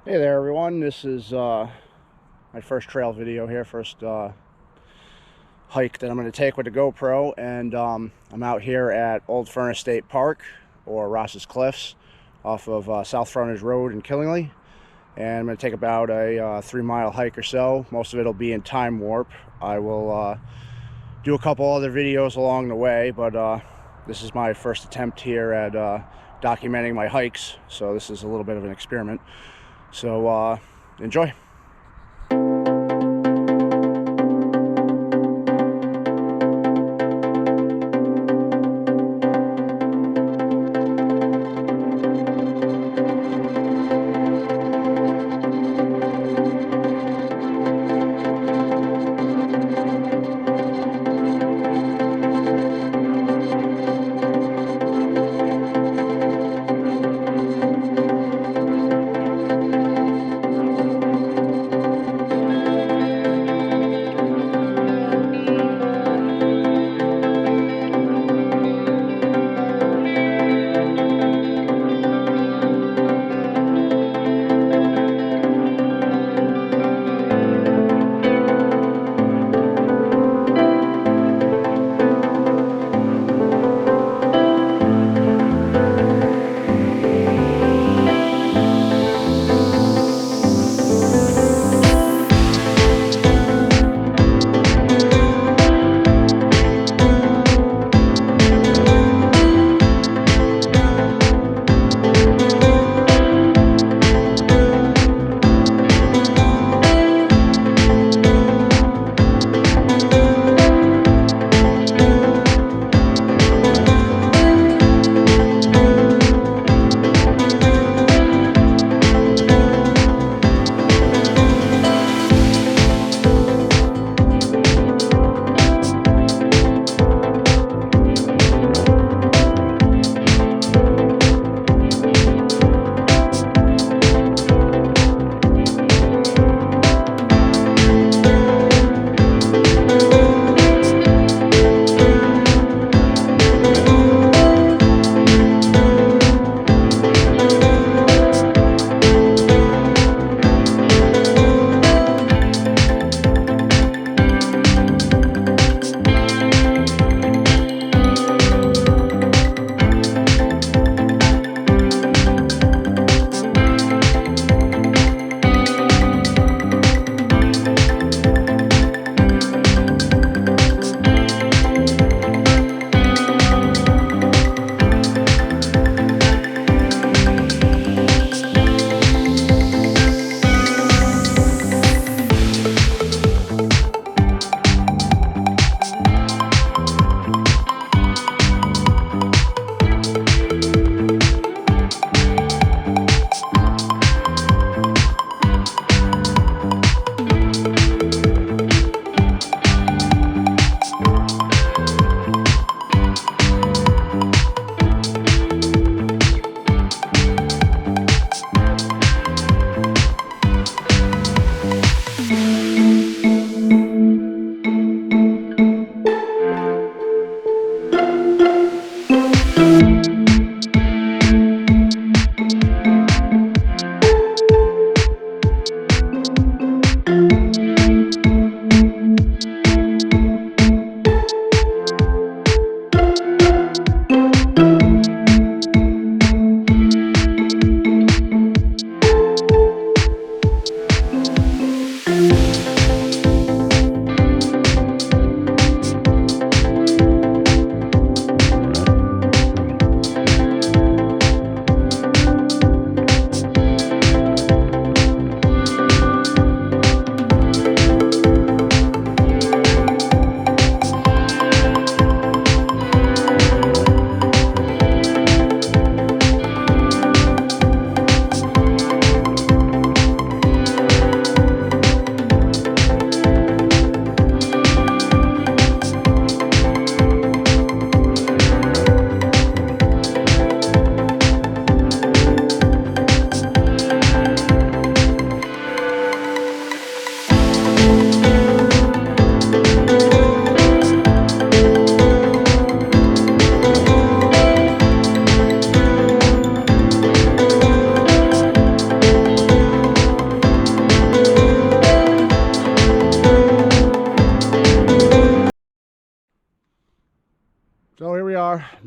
Hey there everyone, this is my first trail video here, first hike that I'm going to take with the GoPro, and I'm out here at Old Furnace State Park, or Ross's Cliffs, off of South Frontage Road in Killingly, and I'm going to take about a 3-mile hike or so. Most of it will be in time warp. I will do a couple other videos along the way, but this is my first attempt here at documenting my hikes, so this is a little bit of an experiment. So enjoy.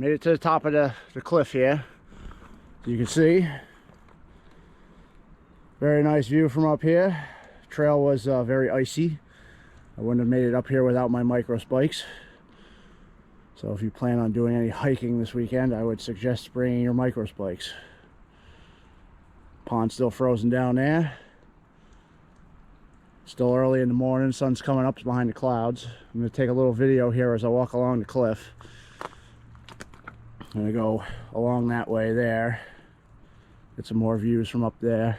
made it to the top of the cliff here. You can see, very nice view from up here. Trail was very icy. I wouldn't have made it up here without my micro spikes. So if you plan on doing any hiking this weekend, I would suggest bringing your micro spikes. Pond's still frozen down there. Still early in the morning, sun's coming up behind the clouds. I'm going to take a little video here as I walk along the cliff. I'm going to go along that way there. Get some more views from up there.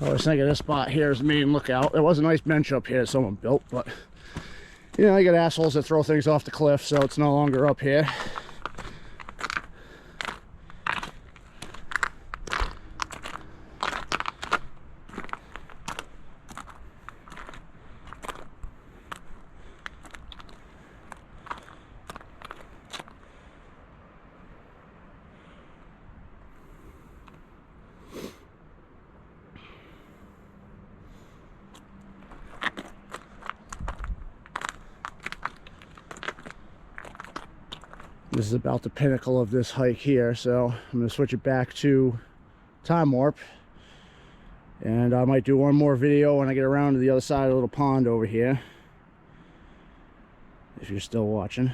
I was thinking this spot here is the main lookout. There was a nice bench up here that someone built, but you know, I got assholes that throw things off the cliff, so it's no longer up here. This is about the pinnacle of this hike here, so I'm going to switch it back to Time Warp. And I might do one more video when I get around to the other side of the little pond over here, if you're still watching.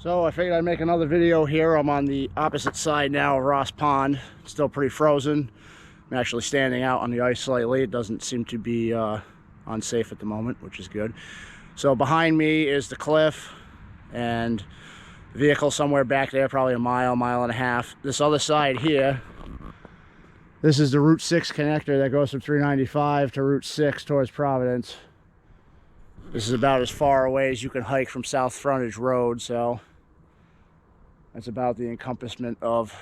So I figured I'd make another video here. I'm on the opposite side now of Ross Pond. It's still pretty frozen. I'm actually standing out on the ice slightly. It doesn't seem to be unsafe at the moment, which is good. So behind me is the cliff and the vehicle somewhere back there, probably a mile, mile and a half. This other side here, this is the Route 6 connector that goes from 395 to Route 6 towards Providence. This is about as far away as you can hike from South Frontage Road, so that's about the encompassment of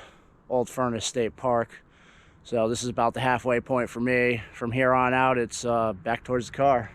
Old Furnace State Park. So this is about the halfway point for me. From here on out, it's back towards the car.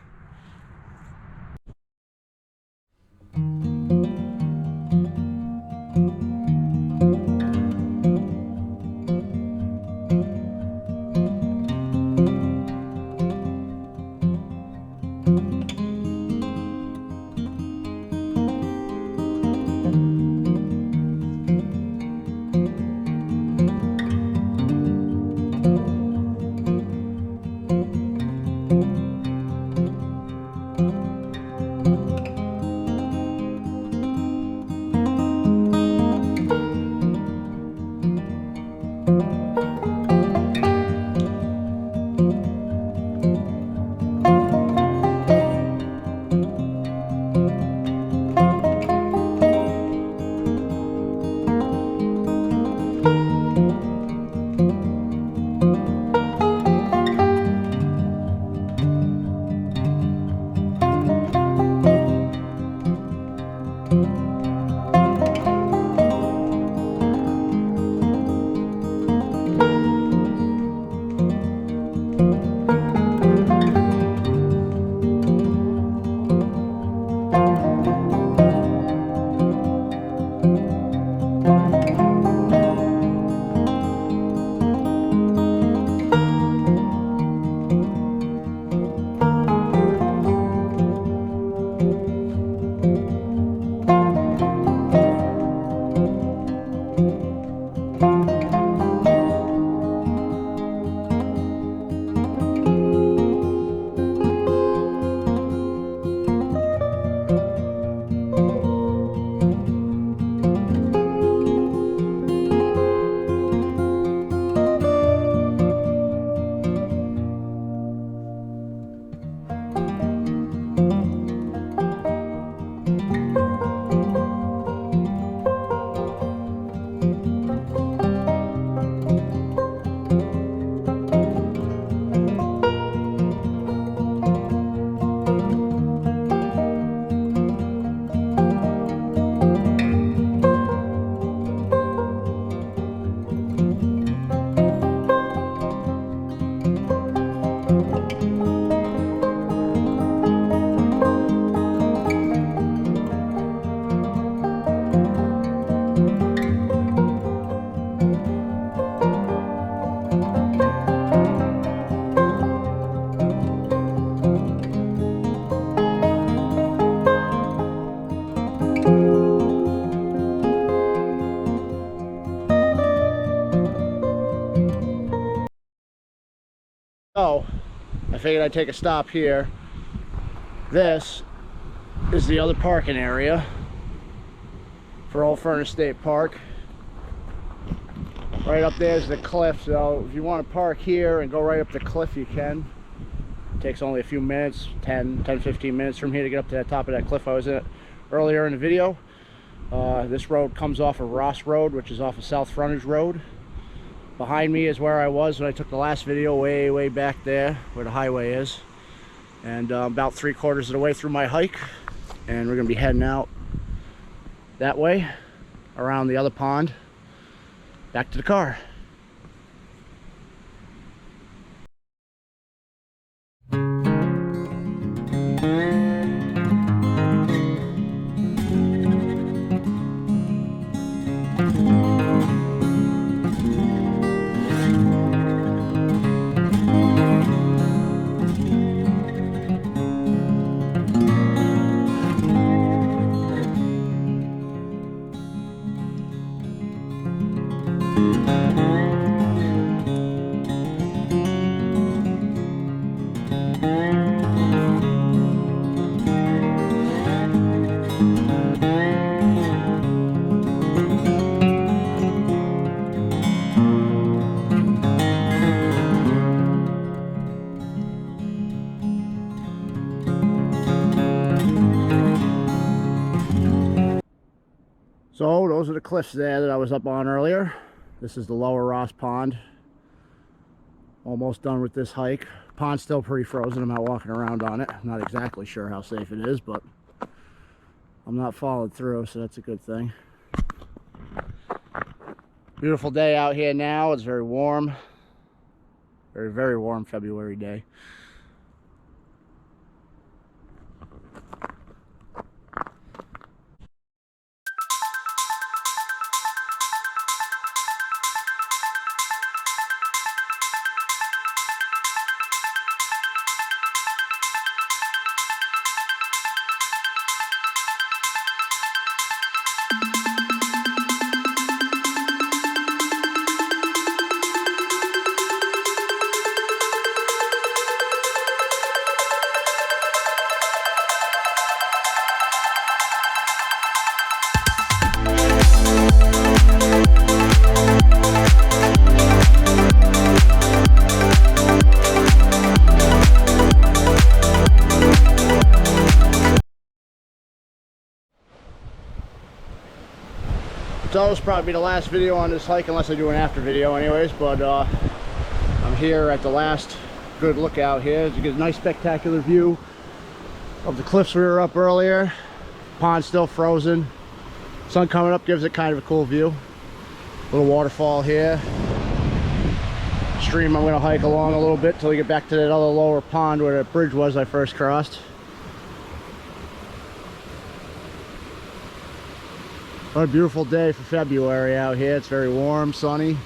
So I figured I'd take a stop here. This is the other parking area for Old Furnace State Park. Right up there is the cliff, so if you want to park here and go right up the cliff, you can. It takes only a few minutes, 10-15 minutes from here to get up to the top of that cliff I was at earlier in the video. This road comes off of Ross Road, which is off of South Frontage Road. Behind me is where I was when I took the last video, way back there where the highway is. And about 3/4 of the way through my hike, and we're gonna be heading out that way around the other pond back to the car. So those are the cliffs there that I was up on earlier. This is the lower Ross Pond. Almost done with this hike. Pond's still pretty frozen. I'm out walking around on it. I'm not exactly sure how safe it is, but I'm not followed through, so that's a good thing. Beautiful day out here now. It's very warm. Very, very warm February day. So this will probably be the last video on this hike, unless I do an after video anyways, but I'm here at the last good lookout here. You get a nice spectacular view of the cliffs we were up earlier. Pond's still frozen. Sun coming up gives it kind of a cool view. Little waterfall here. Stream I'm going to hike along a little bit till we get back to that other lower pond where that bridge was I first crossed. What a beautiful day for February out here. It's very warm, sunny.